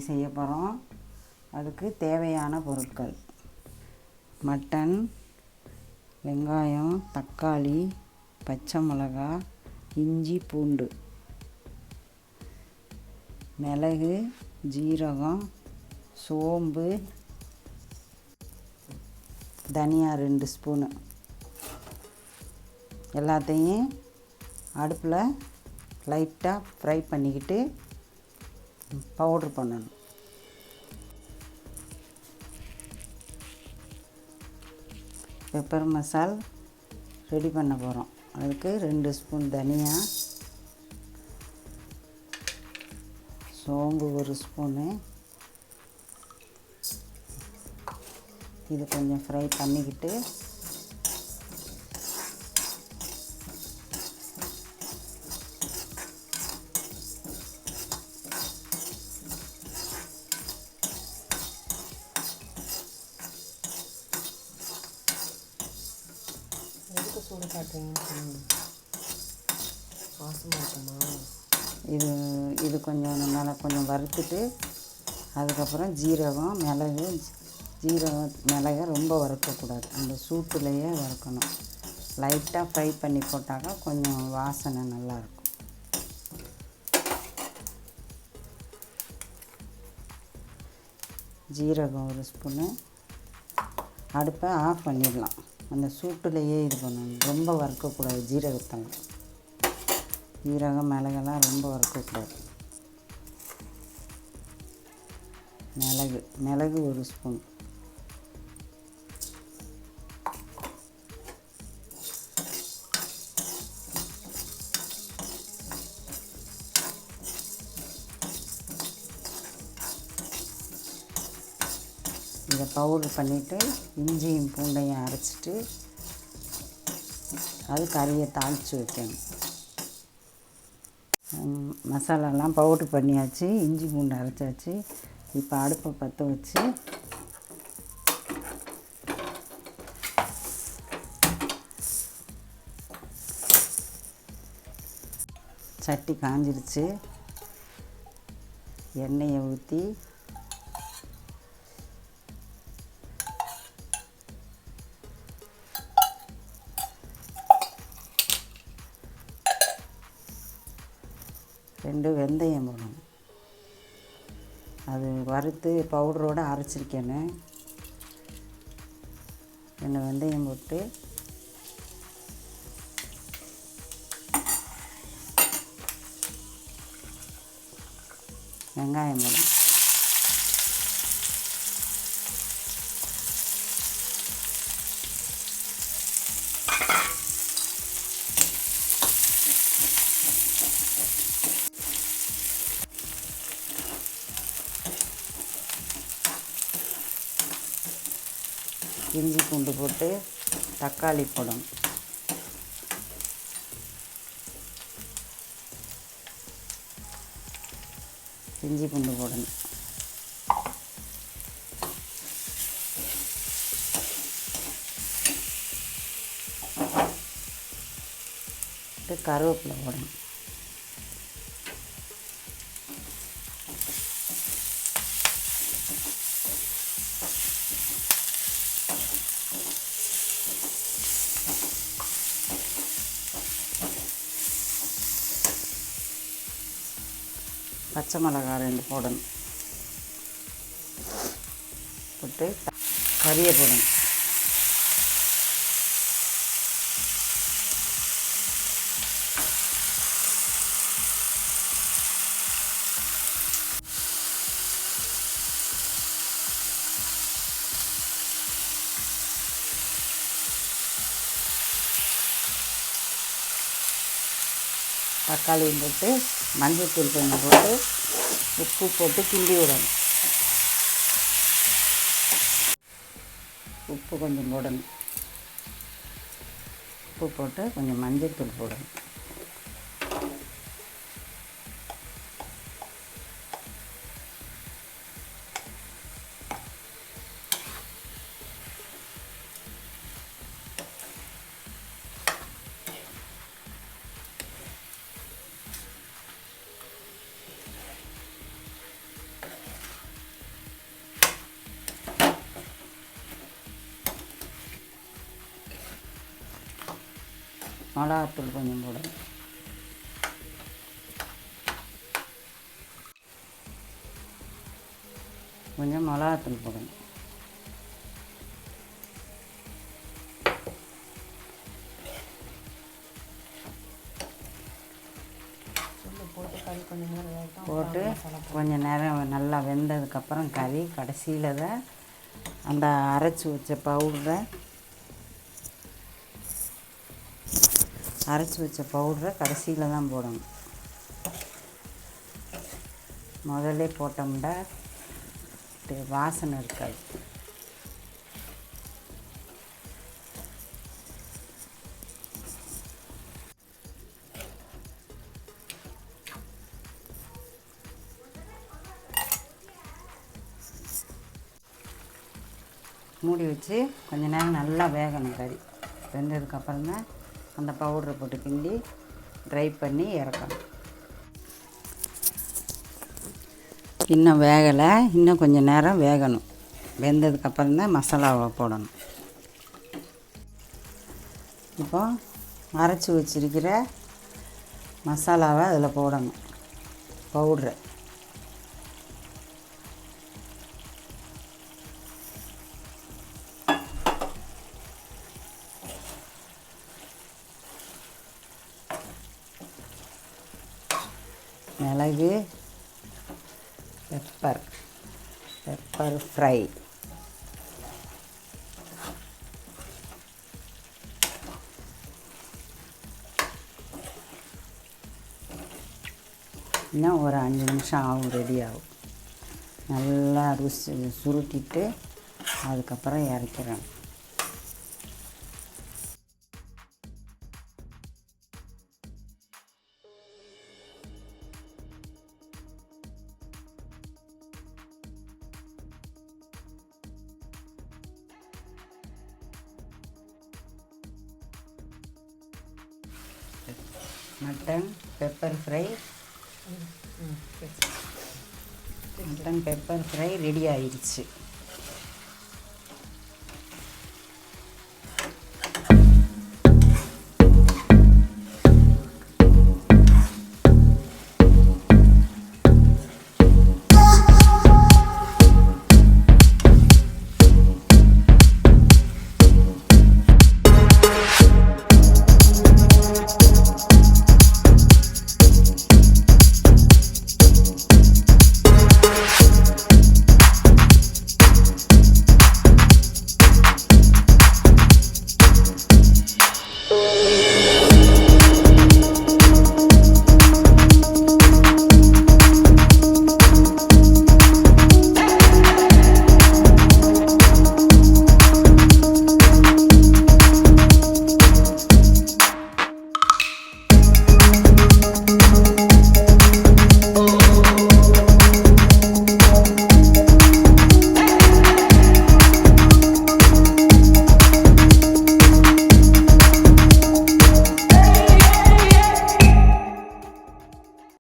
செய்ய போகிறோம். அதுக்கு தேவையான பொருட்கள்: மட்டன், வெங்காயம், தக்காளி, பச்சை மிளகாய், இஞ்சி, பூண்டு, மிளகு, ஜீரகம், சோம்பு, தனியா 2 ஸ்பூனு. எல்லாத்தையும் அடுப்பில் லைட்டாக ஃப்ரை பண்ணிக்கிட்டு பவுட்ரு பண்ணணும். பெப்பர் மசால் ரெடி பண்ண போகிறோம். அதுக்கு 2 ஸ்பூன் தனியா, சோம்பு 1 ஸ்பூனு. இது கொஞ்சம் ஃப்ரை பண்ணிக்கிட்டு சூடு காட்டுறீங்க, வாசமாக இருக்குமா? இது கொஞ்சம் நல்லா கொஞ்சம் வறுத்துட்டு அதுக்கப்புறம் ஜீரகம், மிளகை ரொம்ப வறுக்கக்கூடாது. அந்த சூட்டுலேயே வறுக்கணும். லைட்டாக ஃப்ரை பண்ணி போட்டாக்கா கொஞ்சம் வாசனை நல்லாயிருக்கும். ஜீரகம் 1 ஸ்பூனு. அடுப்பை ஆஃப் பண்ணிடலாம். அந்த சூட்டுலேயே இது பண்ணணும். ரொம்ப வறுக்கக்கூடாது. ஜீரகம், மிளகெல்லாம் ரொம்ப வறுக்கக்கூடாது. மிளகு 1 ஸ்பூன். இதை பவுட்ரு பண்ணிவிட்டு இஞ்சியும் பூண்டையும் அரைச்சிட்டு அது கறியை தாளித்து வைக்கணும். மசாலாலாம் பவுட்ரு பண்ணியாச்சு, இஞ்சி பூண்டு அரைச்சாச்சு. இப்போ அடுப்பை பற்ற வச்சு சட்டி காஞ்சிருச்சு. எண்ணெயை ஊற்றி ரெண்டு வெந்தயம் போடணும். அது வறுத்து பவுடரோடு அரைச்சிருக்கேன்னு 2 வெந்தயம் போட்டு வெங்காயம் போடணும். இஞ்சி பூண்டு போட்டு தக்காளி போடணும். இஞ்சி பூண்டு போடணும். கருவேப்பிலை போடணும். பச்சை மிளகாய் 2 போடணும். போட்டு கறியை போடணும். தக்காளியும் போட்டு மஞ்சள்தூள் கொஞ்சம் போட்டு உப்பு போட்டு கிண்டி விடணும். உப்பு கொஞ்சம் போடணும். உப்பு போட்டு கொஞ்சம் மஞ்சள்தூள் போடணும். மிளகாத்தூள் கொஞ்சம் போடணும். கொஞ்சம் மிளகாத்தூள் போடணும். போட்டு கொஞ்சம் நேரம் நல்லா வெந்ததுக்கப்புறம் கறி கடைசியில் தான் அந்த அரைச்சி வச்ச பவுடரை கடைசியில் தான் போடணும். முதல்ல போட்டோம்னா வாசனை இருக்காது. மூடி வச்சு கொஞ்சம் நேரம் நல்லா வேகணும். கறி வெந்ததுக்கப்புறம் தான் அந்த பவுடரை போட்டு கிண்டி ட்ரை பண்ணி இறக்கணும். இன்னும் வேகலை, இன்னும் கொஞ்சம் நேரம் வேகணும். வெந்ததுக்கப்புறம் தான் மசாலாவை போடணும். இப்போ அரைச்சி வச்சிருக்கிற மசாலாவை அதில் போடணும். பவுட்ரு மிளகு, பெப்பர் ஃப்ரை, இன்னும் ஒரு 5 நிமிஷம் ஆகும், ரெடி ஆகும். நல்லா சுருட்டிட்டு அதுக்கப்புறம் இறக்கிறேன். மட்டன் பெப்பர் ஃப்ரை ரெடி ஆயிடுச்சு.